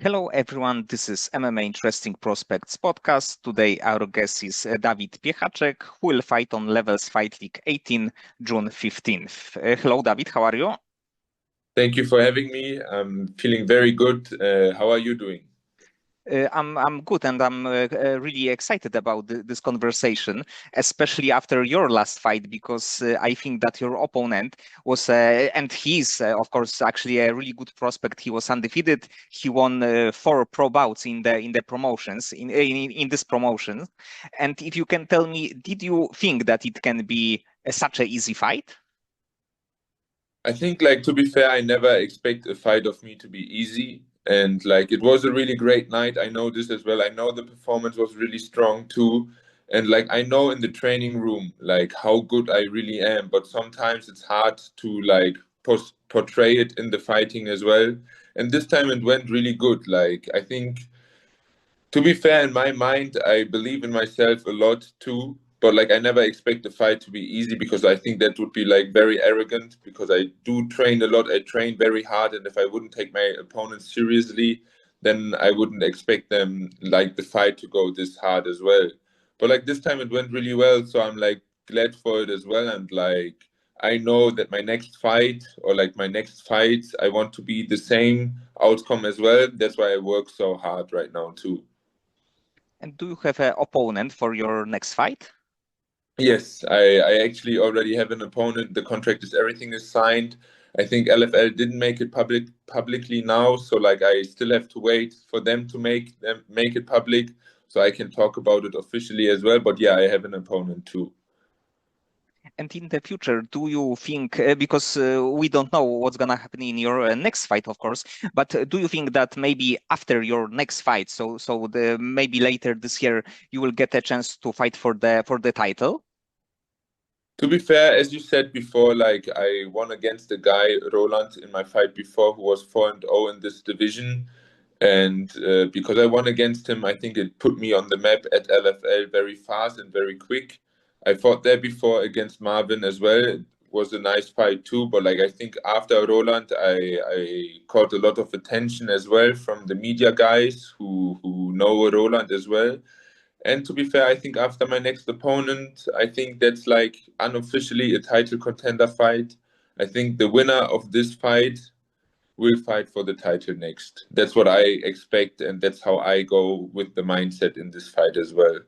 Hello, everyone. This is MMA Interesting Prospects podcast. Today, our guest is David Piechaczek, who will fight on Levels Fight League 18, June 15th. Hello, David. How are you? Thank you for having me. I'm feeling very good. How are you doing? I'm good, and I'm really excited about this conversation, especially after your last fight, because I think that your opponent was, and he's of course actually a really good prospect. He was undefeated. He won 4 pro bouts in the promotions in this promotion. And if you can tell me, did you think that it can be such an easy fight? I think, to be fair, I never expect a fight of me to be easy. And it was a really great night. I know this as well. I know the performance was really strong too. And I know in the training room, how good I really am. But sometimes it's hard to portray it in the fighting as well. And this time it went really good. I think, to be fair, in my mind, I believe in myself a lot too. But I never expect the fight to be easy because I think that would be very arrogant because I do train a lot. I train very hard, and if I wouldn't take my opponents seriously, then I wouldn't expect them the fight to go this hard as well. But this time it went really well, so I'm glad for it as well. And I know that my next fight or my next fights, I want to be the same outcome as well. That's why I work so hard right now too. And do you have an opponent for your next fight? Yes, I actually already have an opponent. The contract is everything is signed. I think LFL didn't make it publicly now, so I still have to wait for them to make it public so I can talk about it officially as well. But yeah, I have an opponent too. And in the future, do you think, because we don't know what's going to happen in your next fight, of course, but do you think that maybe after your next fight, maybe later this year, you will get a chance to fight for the title? To be fair, as you said before, I won against the guy Roland in my fight before, who was 4-0 in this division. And because I won against him, I think it put me on the map at LFL very fast and very quick. I fought there before against Marvin as well. It was a nice fight too. But I think after Roland, I caught a lot of attention as well from the media guys who know Roland as well. And to be fair, I think after my next opponent, I think that's unofficially a title contender fight. I think the winner of this fight will fight for the title next. That's what I expect, and that's how I go with the mindset in this fight as well.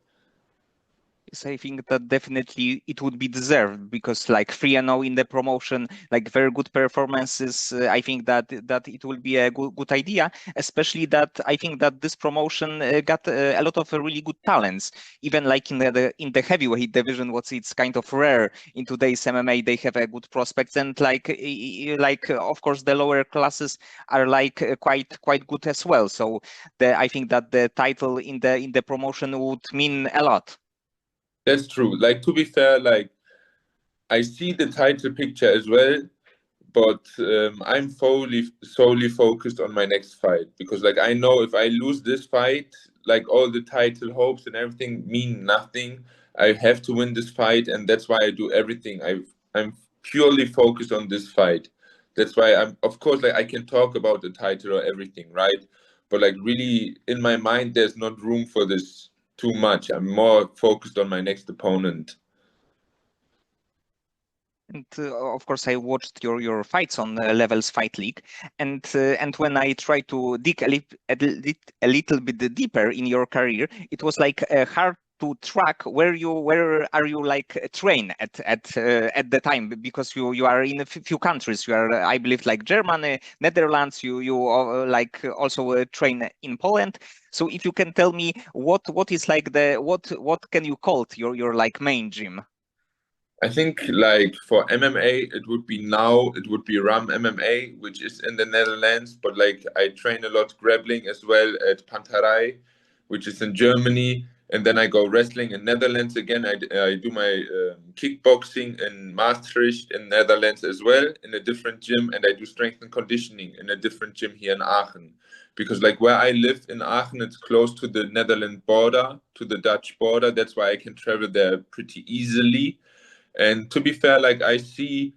Yes, I think that definitely it would be deserved because like 3-0 in the promotion, like very good performances. I think that it will be a good idea, especially that I think that this promotion got a lot of really good talents. Even like in the heavyweight division, it's kind of rare in today's MMA. They have a good prospects, and of course the lower classes are quite good as well. So I think that the title in the promotion would mean a lot. That's true. To be fair, I see the title picture as well, but I'm solely focused on my next fight because I know if I lose this fight, all the title hopes and everything mean nothing. I have to win this fight, and that's why I do everything. I'm purely focused on this fight. That's why I'm, of course, I can talk about the title or everything, right? But really in my mind, there's not room for this too much. I'm more focused on my next opponent. And of course, I watched your fights on Levels Fight League, and when I tried to dig a little bit deeper in your career, it was hard to track where are you train at the time because you are in a few countries. You are, I believe, like Germany, Netherlands. You also train in Poland. So if you can tell me what is what can you call your main gym? I think for MMA, it would be Ram MMA, which is in the Netherlands. But I train a lot grappling as well at Panterei, which is in Germany. And then I go wrestling in Netherlands again. I do my kickboxing in Maastricht in Netherlands as well in a different gym. And I do strength and conditioning in a different gym here in Aachen. Because where I live in Aachen, it's close to the Netherlands border, to the Dutch border. That's why I can travel there pretty easily. And to be fair, I see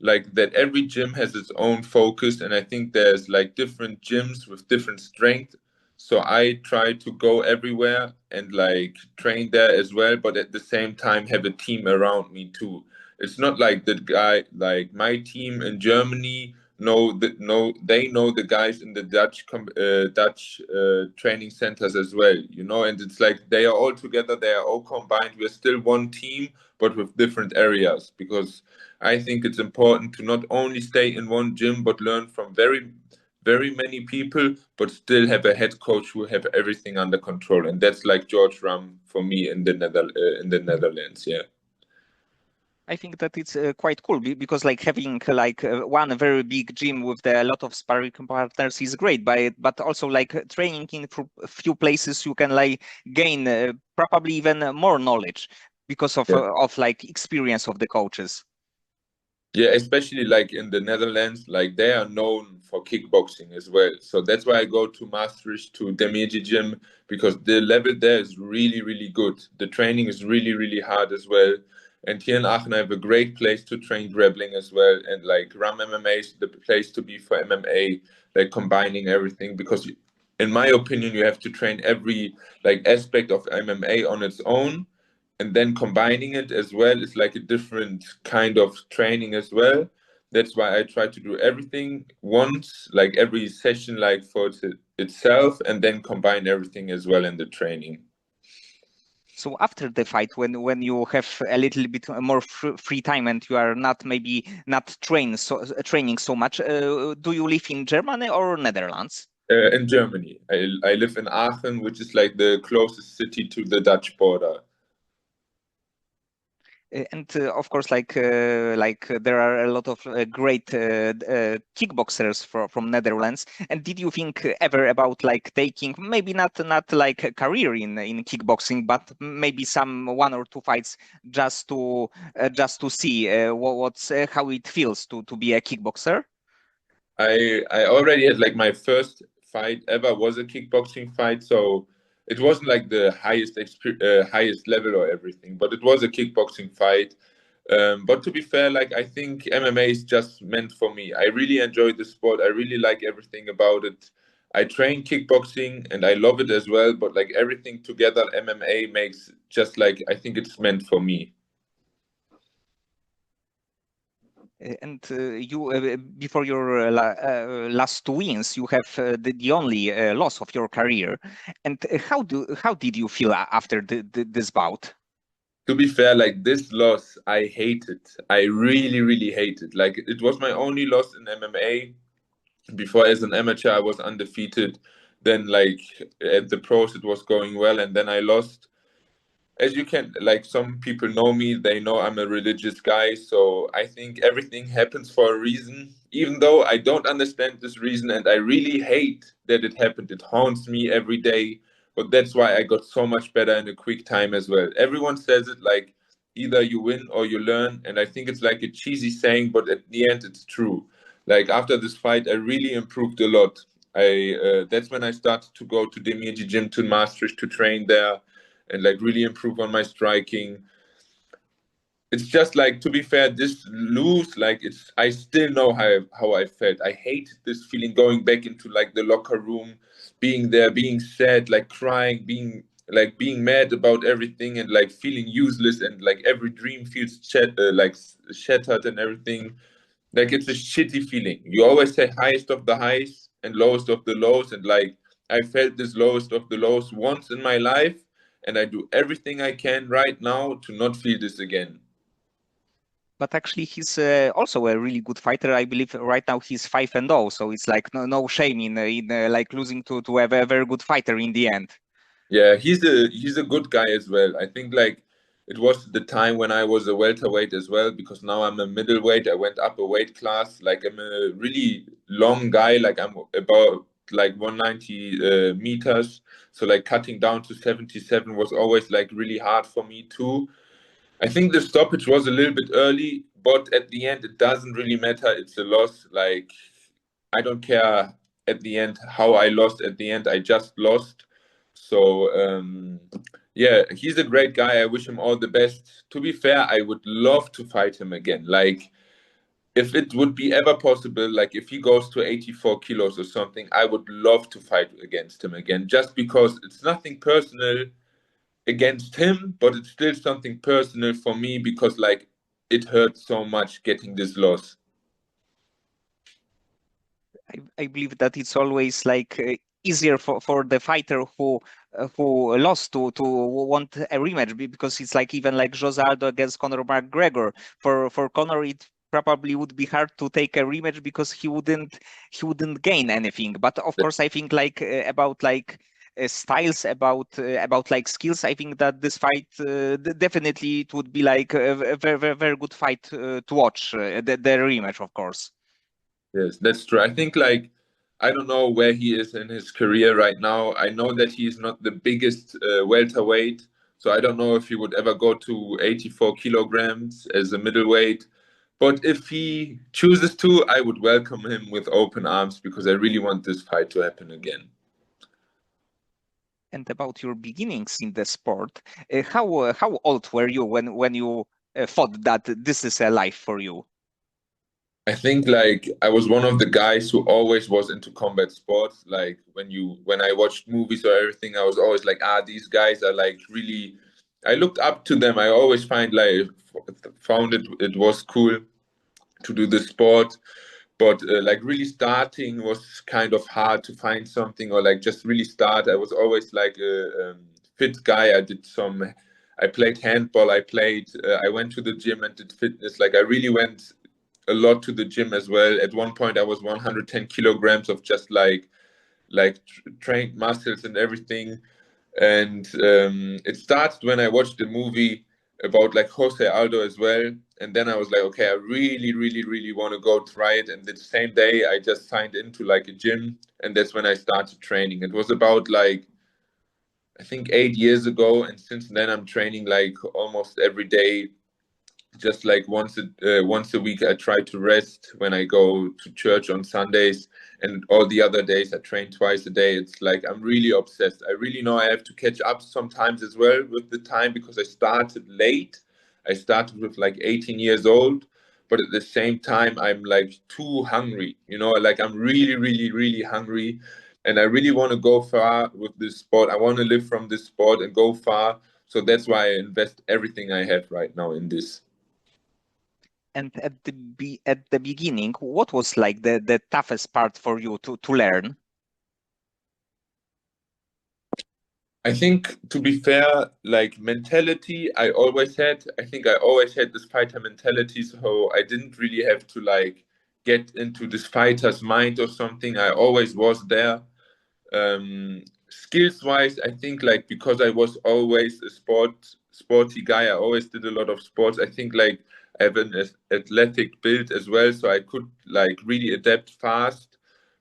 like that every gym has its own focus, and I think there's like different gyms with different strength. So I try to go everywhere and like train there as well, but at the same time have a team around me too. It's not like the guy, like my team in Germany they know the guys in the Dutch training centers as well, you know, and it's like they are all together, they are all combined. We're still one team, but with different areas, because I think it's important to not only stay in one gym but learn from very many people, but still have a head coach who have everything under control, and that's like George Ram for me in the Netherlands. Yeah. I think that it's quite cool because like having like one very big gym with a lot of sparring partners is great, but also like training in a few places you can like gain probably even more knowledge because Yeah. of like experience of the coaches. Yeah, especially like in the Netherlands, like they are known for kickboxing as well. So that's why I go to Maastricht, to Demirji gym, because the level there is really, really good. The training is really, really hard as well. And here in Aachen, I have a great place to train grappling as well. And like Ram MMA is the place to be for MMA, like combining everything. Because in my opinion, you have to train every like aspect of MMA on its own, and then combining it as well is like a different kind of training as well. That's why I try to do everything once, like every session, like for itself, and then combine everything as well in the training. So after the fight, when you have a little bit more free time and you are not maybe not training so much, do you live in Germany or Netherlands? In Germany, I live in Aachen, which is like the closest city to the Dutch border. And of course, there are a lot of great kickboxers from Netherlands. And did you think ever about like taking maybe not like a career in kickboxing, but maybe some one or two fights just to see what's how it feels to be a kickboxer? I already had like my first fight ever was a kickboxing fight, so it wasn't like the highest level or everything, but it was a kickboxing fight. But to be fair, like I think MMA is just meant for me. I really enjoy the sport. I really like everything about it. I train kickboxing and I love it as well, but like everything together, MMA makes just like I think it's meant for me. And you before your last two wins, you have the only loss of your career. And how did you feel after this bout? To be fair, like this loss, I hate it. I really, really hate it. Like it was my only loss in MMA. Before, as an amateur, I was undefeated. Then, like at the pros, it was going well, and then I lost. As you can, like some people know me, they know I'm a religious guy. So I think everything happens for a reason. Even though I don't understand this reason, and I really hate that it happened. It haunts me every day. But that's why I got so much better in a quick time as well. Everyone says it like either you win or you learn, and I think it's like a cheesy saying, but at the end, it's true. Like after this fight, I really improved a lot. I That's when I started to go to Demirji gym to Maastricht to train there and like really improve on my striking. It's just like, to be fair, this lose, like it's I still know how I felt. I hated this feeling going back into like the locker room, being there, being sad, like crying, being mad about everything and like feeling useless and like every dream feels shattered and everything. Like it's a shitty feeling. You always say highest of the highs and lowest of the lows, and like I felt this lowest of the lows once in my life, and I do everything I can right now to not feel this again. But actually, he's also a really good fighter. I believe right now he's 5-0, so it's like no shame in like losing to a very good fighter in the end. Yeah, he's a good guy as well. I think like it was the time when I was a welterweight as well, because now I'm a middleweight. I went up a weight class. Like I'm a really long guy. Like I'm about like 190 meters. So like cutting down to 77 was always like really hard for me too. I think the stoppage was a little bit early, but at the end, it doesn't really matter. It's a loss. Like, I don't care at the end how I lost. At the end, I just lost. So, yeah, he's a great guy. I wish him all the best. To be fair, I would love to fight him again. Like, if it would be ever possible, like if he goes to 84 kilos or something, I would love to fight against him again, just because it's nothing personal against him, but it's still something personal for me because like it hurts so much getting this loss. I believe that it's always like easier for the fighter who lost to want a rematch because it's like even like Jose Aldo against Conor McGregor. For Conor, it probably would be hard to take a rematch because he wouldn't gain anything. But of course, I think like about like styles, about like skills. I think that this fight definitely it would be like a very good fight to watch. The rematch, of course. Yes, that's true. I think like I don't know where he is in his career right now. I know that he is not the biggest welterweight, so I don't know if he would ever go to 84 kilograms as a middleweight. But if he chooses to, I would welcome him with open arms because I really want this fight to happen again. And about your beginnings in the sport, how old were you when you thought that this is a life for you? I think like I was one of the guys who always was into combat sports. Like when I watched movies or everything, I was always like, these guys are like really. I looked up to them. I always found it was cool to do the sport, but like really starting was kind of hard to find something or like just really start. I was always like a fit guy. I played handball. I went to the gym and did fitness. Like I really went a lot to the gym as well. At one point, I was 110 kilograms of just trained muscles and everything. And it started when I watched the movie about like Jose Aldo as well. And then I was like, okay, I really, really, really want to go try it. And the same day, I just signed into like a gym, and that's when I started training. It was about like I think 8 years ago, and since then I'm training like almost every day, just like once a week. I try to rest when I go to church on Sundays, and all the other days I train twice a day. It's like I'm really obsessed. I really know I have to catch up sometimes as well with the time because I started late. I started with like 18 years old, but at the same time I'm like too hungry, like I'm really, really, really hungry, and I really want to go far with this sport. I want to live from this sport and go far. So that's why I invest everything I have right now in this. And at the beginning, what was like the toughest part for you to learn? I think, to be fair, like mentality, I think I always had this fighter mentality, so I didn't really have to like get into this fighter's mind or something. I always was there. Skills wise, I think like because I was always a sporty guy, I always did a lot of sports. I think like I have an athletic build as well, so I could like really adapt fast.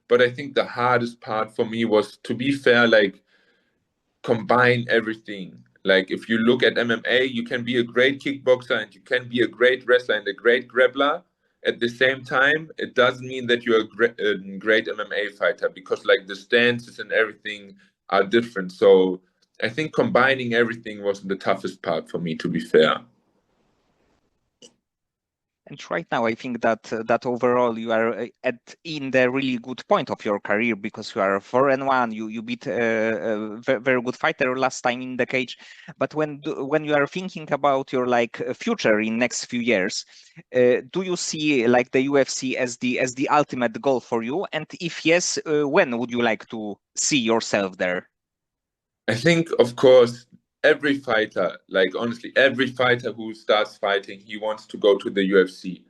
But I think the hardest part for me was, to be fair, like combine everything. Like if you look at MMA, you can be a great kickboxer and you can be a great wrestler and a great grappler. At the same time, it doesn't mean that you're a great MMA fighter because like the stances and everything are different. So I think combining everything was the toughest part for me, to be fair. And right now, I think that overall you are in the really good point of your career because you are 4-1. You beat a very good fighter last time in the cage. But when you are thinking about your like future in next few years, do you see like the UFC as the ultimate goal for you? And if yes, when would you like to see yourself there? I think, of course, every fighter, like honestly, every fighter who starts fighting, he wants to go to the UFC.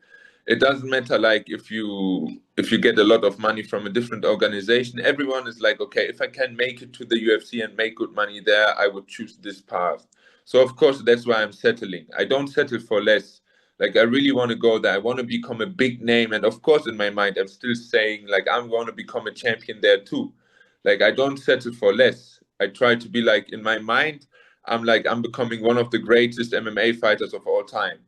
It doesn't matter like if you get a lot of money from a different organization. Everyone is like, okay, if I can make it to the UFC and make good money there, I would choose this path. So of course, that's why I'm settling. I don't settle for less. Like I really want to go there. I want to become a big name, and of course, in my mind, I'm still saying like I'm going to become a champion there too. Like I don't settle for less. I try to be like, in my mind, I'm becoming one of the greatest MMA fighters of all time.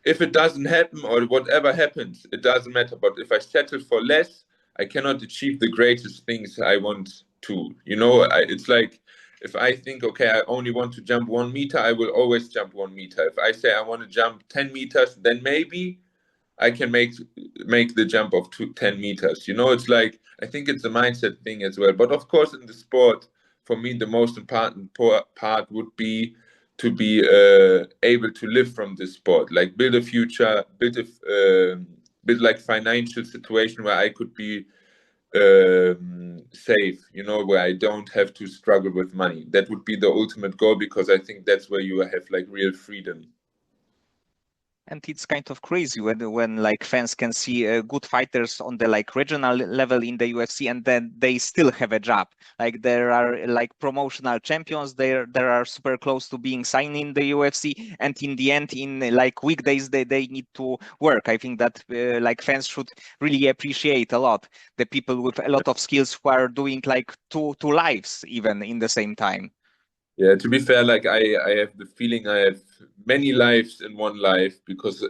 If it doesn't happen or whatever happens, it doesn't matter. But if I settle for less, I cannot achieve the greatest things I want to. It's like if I think, okay, I only want to jump 1 meter, I will always jump 1 meter. If I say I want to jump 10 meters, then maybe I can make the jump of 10 meters. You know, it's like, I think it's a mindset thing as well. But of course, in the sport, for me, the most important part would be to be able to live from this sport, like build a future, build like financial situation where I could be safe, you know, where I don't have to struggle with money. That would be the ultimate goal, because I think that's where you have like real freedom. And it's kind of crazy when like fans can see good fighters on the like regional level in the UFC, and then they still have a job. Like there are like promotional champions, there are super close to being signed in the UFC, and in the end, in like weekdays, they need to work. I think that like fans should really appreciate a lot the people with a lot of skills who are doing like two lives even in the same time. Yeah, to be fair, like I have the feeling I have many lives in one life, because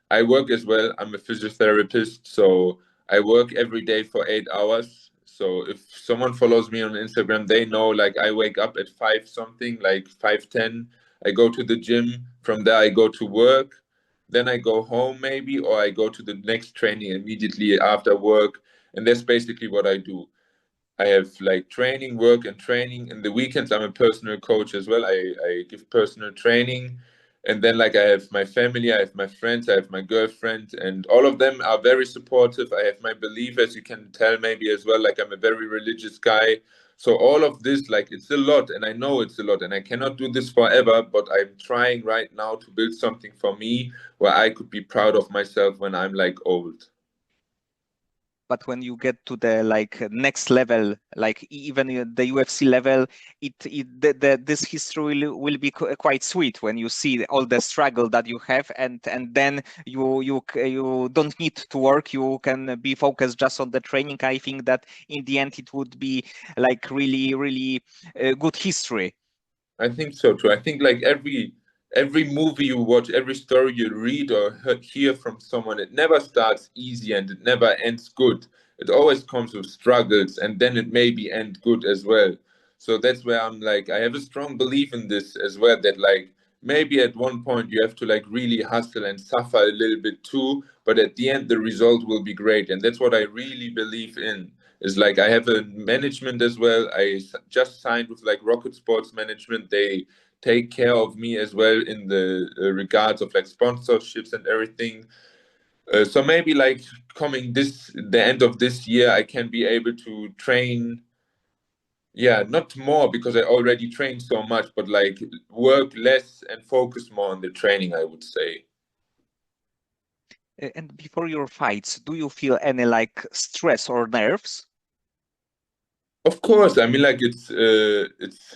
I work as well. I'm a physiotherapist, so I work every day for 8 hours. So if someone follows me on Instagram, they know like I wake up at 5 something, like 5:10. I go to the gym. From there, I go to work. Then I go home maybe, or I go to the next training immediately after work. And that's basically what I do. I have like training, work, and training. In the weekends, I'm a personal coach as well. I give personal training. And then, like, I have my family, I have my friends, I have my girlfriend, and all of them are very supportive. I have my belief, as you can tell, maybe as well. Like, I'm a very religious guy. So, all of this, like, it's a lot, and I know it's a lot, and I cannot do this forever, but I'm trying right now to build something for me where I could be proud of myself when I'm like old. But when you get to the like next level, like even the UFC level, this history will be quite sweet when you see all the struggle that you have, and then you don't need to work, you can be focused just on the training. I think that in the end it would be like really good history. I think so too. I think like every movie you watch, every story you read or hear from someone, it never starts easy and it never ends good. It always comes with struggles, and then it maybe end good as well. So that's where I'm like, I have a strong belief in this as well, that like maybe at one point you have to like really hustle and suffer a little bit too, but at the end the result will be great. And that's what I really believe in. Is like I have a management as well. Just signed with like Rocket Sports Management. They take care of me as well in the regards of like sponsorships and everything. So maybe like coming the end of this year, I can be able to train. Yeah, not more, because I already train so much, but like work less and focus more on the training, I would say. And before your fights, do you feel any like stress or nerves? Of course, I mean, like it's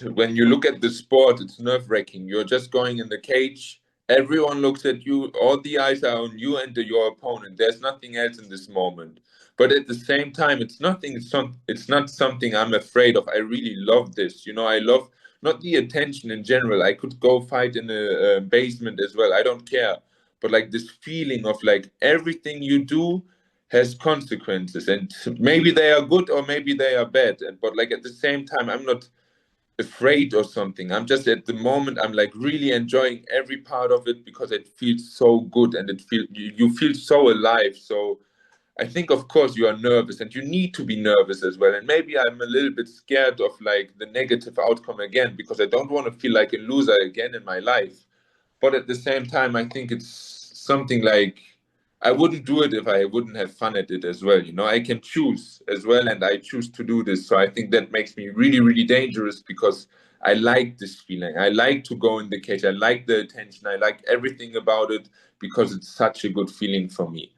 when you look at the sport, it's nerve-wracking. You're just going in the cage. Everyone looks at you. All the eyes are on you and your opponent. There's nothing else in this moment. But at the same time, it's nothing. It's not something I'm afraid of. I really love this. You know, I love not the attention in general. I could go fight in a basement as well. I don't care. But like this feeling of like everything you do has consequences, and maybe they are good or maybe they are bad, but like at the same time I'm not afraid or something. I'm just at the moment I'm like really enjoying every part of it, because it feels so good and you feel so alive. So I think of course you are nervous, and you need to be nervous as well, and maybe I'm a little bit scared of like the negative outcome again, because I don't want to feel like a loser again in my life. But at the same time, I think it's something like I wouldn't do it if I wouldn't have fun at it as well. You know, I can choose as well, and I choose to do this. So I think that makes me really dangerous, because I like this feeling. I like to go in the cage. I like the attention. I like everything about it, because it's such a good feeling for me.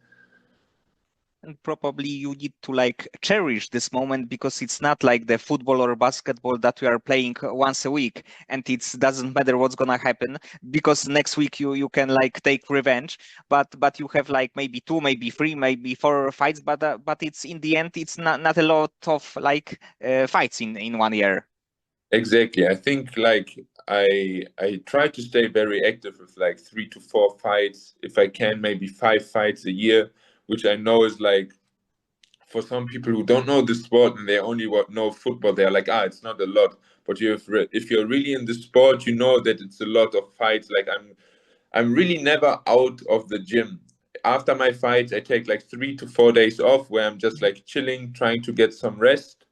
And probably you need to like cherish this moment, because it's not like the football or basketball that we are playing once a week, and it doesn't matter what's gonna happen, because next week you can like take revenge. But you have like maybe two, maybe three, maybe four fights, but it's in the end it's not a lot of like fights in 1 year. Exactly. I think like I try to stay very active with like 3 to 4 fights, if I can, maybe 5 fights a year, which I know is like, for some people who don't know the sport and they only know football, they're like, it's not a lot. But if you're really in the sport, you know that it's a lot of fights. Like I'm really never out of the gym. after my fights, I take like 3 to 4 days off where I'm just like chilling, trying to get some rest.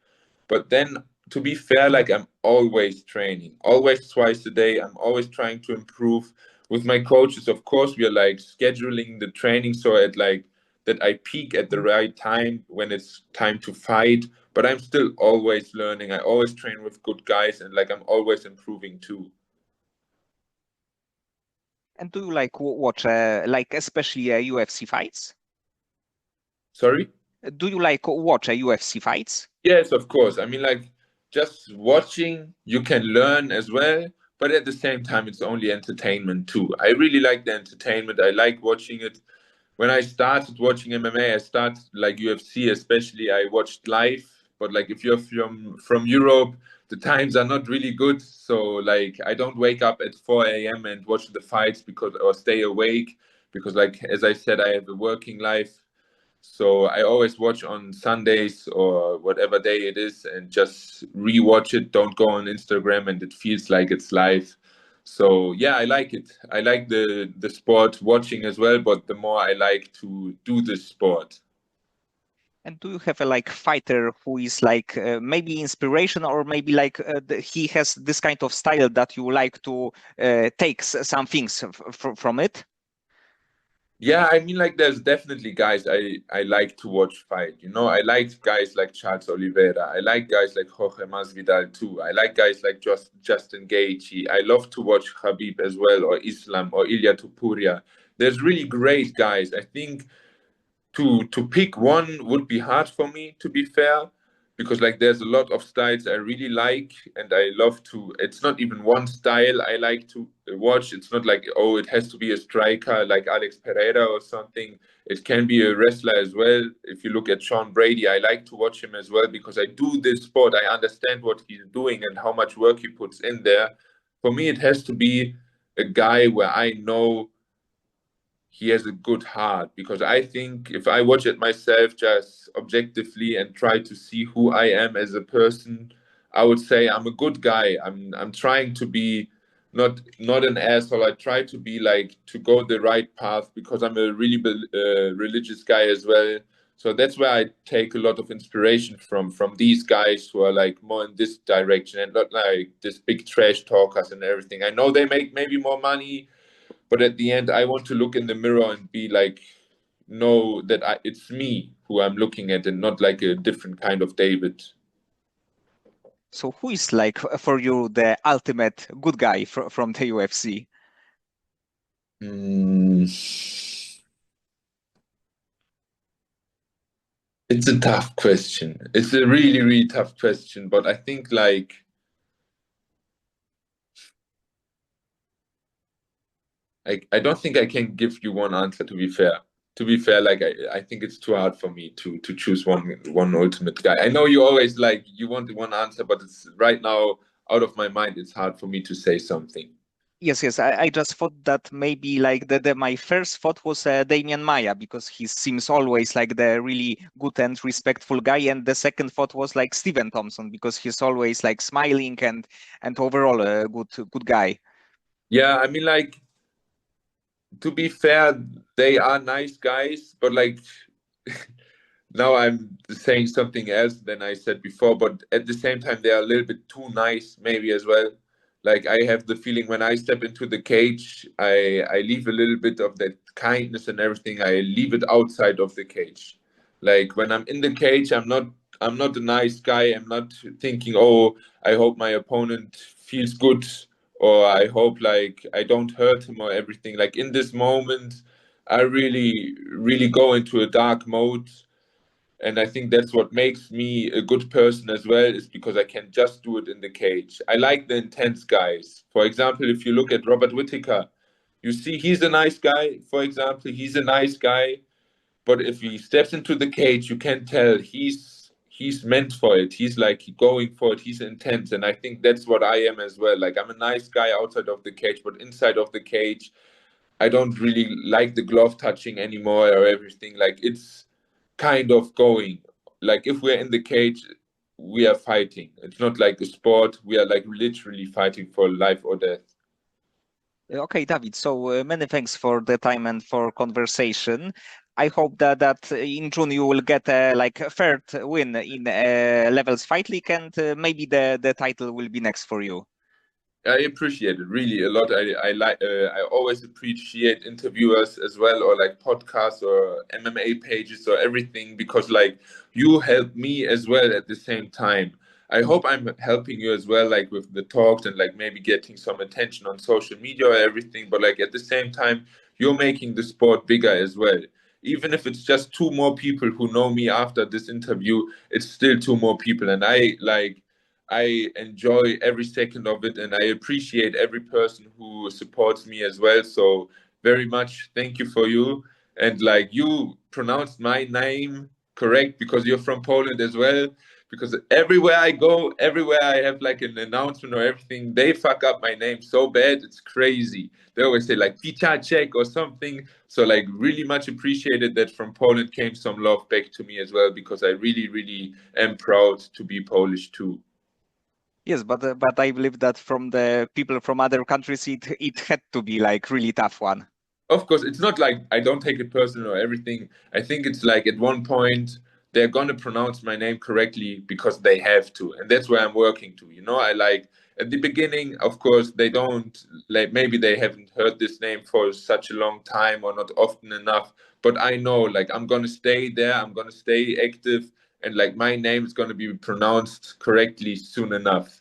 But then, to be fair, like I'm always training, always twice a day. I'm always trying to improve. With my coaches, of course, we are like scheduling the training so at like that I peak at the right time when it's time to fight. But I'm still always learning. I always train with good guys, and like I'm always improving too. And do you like watch like especially UFC fights? Sorry? Do you like watch UFC fights? Yes, of course. I mean, like, just watching, you can learn as well, but at the same time, it's only entertainment too. I really like the entertainment. I like watching it. When I started watching MMA, I started like UFC, especially. I watched live, but like if you're from Europe, the times are not really good. So like I don't wake up at 4 a.m. and watch the fights because or stay awake because like as I said, I have a working life. So I always watch on Sundays or whatever day it is and just rewatch it. Don't go on Instagram and it feels like it's live. So yeah, I like it. I like the sport watching as well, but the more I like to do this sport. And do you have a like fighter who is like maybe inspiration or maybe like he has this kind of style that you like to take some things from it? Yeah, I mean, like, there's definitely guys I like to watch fight. You know, I like guys like Charles Oliveira. I like guys like Jorge Masvidal too. I like guys like Justin Gaethje. I love to watch Khabib as well, or Islam, or Ilya Topuria. There's really great guys. I think to pick one would be hard for me, to be fair, because like there's a lot of styles I really like and I love to. It's not even one style I like to watch. It's not like, oh, it has to be a striker like Alex Pereira or something. It can be a wrestler as well. If you look at Sean Brady, I like to watch him as well because I do this sport. I understand what he's doing and how much work he puts in there. For me, it has to be a guy where I know he has a good heart, because I think if I watch it myself just objectively and try to see who I am as a person, I would say I'm a good guy. I'm trying to be not an asshole. I try to be like to go the right path because I'm a really religious guy as well. So that's where I take a lot of inspiration from these guys who are like more in this direction and not like this big trash talkers and everything. I know they make maybe more money, but at the end, I want to look in the mirror and be like, know that it's me who I'm looking at and not like a different kind of David. So who is like for you the ultimate good guy from the UFC? Mm, it's a tough question. It's a really, really tough question. But I think like I don't think I can give you one answer, to be fair. To be fair, like I think it's too hard for me to choose one ultimate guy. I know you always like you want one answer, but it's right now out of my mind, it's hard for me to say something. Yes, yes. I just thought that maybe like my first thought was Damian Maya because he seems always like the really good and respectful guy, and the second thought was like Stephen Thompson because he's always like smiling and overall a good guy. Yeah, I mean, like, to be fair, they are nice guys, but like now I'm saying something else than I said before, but at the same time, they are a little bit too nice, maybe as well. Like I have the feeling when I step into the cage, I leave a little bit of that kindness and everything. I leave it outside of the cage. Like when I'm in the cage, I'm not a nice guy. I'm not thinking, oh, I hope my opponent feels good, or I hope like I don't hurt him or everything. Like in this moment, I really, really go into a dark mode, and I think that's what makes me a good person as well, is because I can just do it in the cage. I like the intense guys. For example, if you look at Robert Whittaker, you see he's a nice guy. For example, he's a nice guy, but if he steps into the cage, you can tell he's meant for it. He's like going for it. He's intense, and I think that's what I am as well. Like I'm a nice guy outside of the cage, but inside of the cage, I don't really like the glove touching anymore or everything. Like it's kind of going. Like if we're in the cage, we are fighting. It's not like a sport. We are like literally fighting for life or death. Okay, David. So many thanks for the time and for conversation. I hope that in June you will get a third win in Levels Fight League, and maybe the title will be next for you. I appreciate it really a lot. I always appreciate interviewers as well, or like podcasts or MMA pages or everything, because like you help me as well at the same time. I hope I'm helping you as well, like with the talks and like maybe getting some attention on social media or everything. But like at the same time, you're making the sport bigger as well. Even if it's just two more people who know me after this interview, it's still two more people, and I enjoy every second of it, and I appreciate every person who supports me as well. So very much thank you for you. And like you pronounced my name correct because you're from Poland as well. Because everywhere I go, everywhere I have like an announcement or everything, they fuck up my name so bad, it's crazy. They always say like Piechaczek or something. So like really much appreciated that from Poland came some love back to me as well, because I really, really am proud to be Polish too. Yes, but I believe that from the people from other countries, it had to be like really tough one. Of course, it's not like I don't take it personal or everything. I think it's like at one point they're gonna pronounce my name correctly because they have to, and that's where I'm working to. You know, I like at the beginning, of course, they don't like maybe they haven't heard this name for such a long time or not often enough. But I know like I'm gonna stay there, I'm gonna stay active, and like my name is gonna be pronounced correctly soon enough.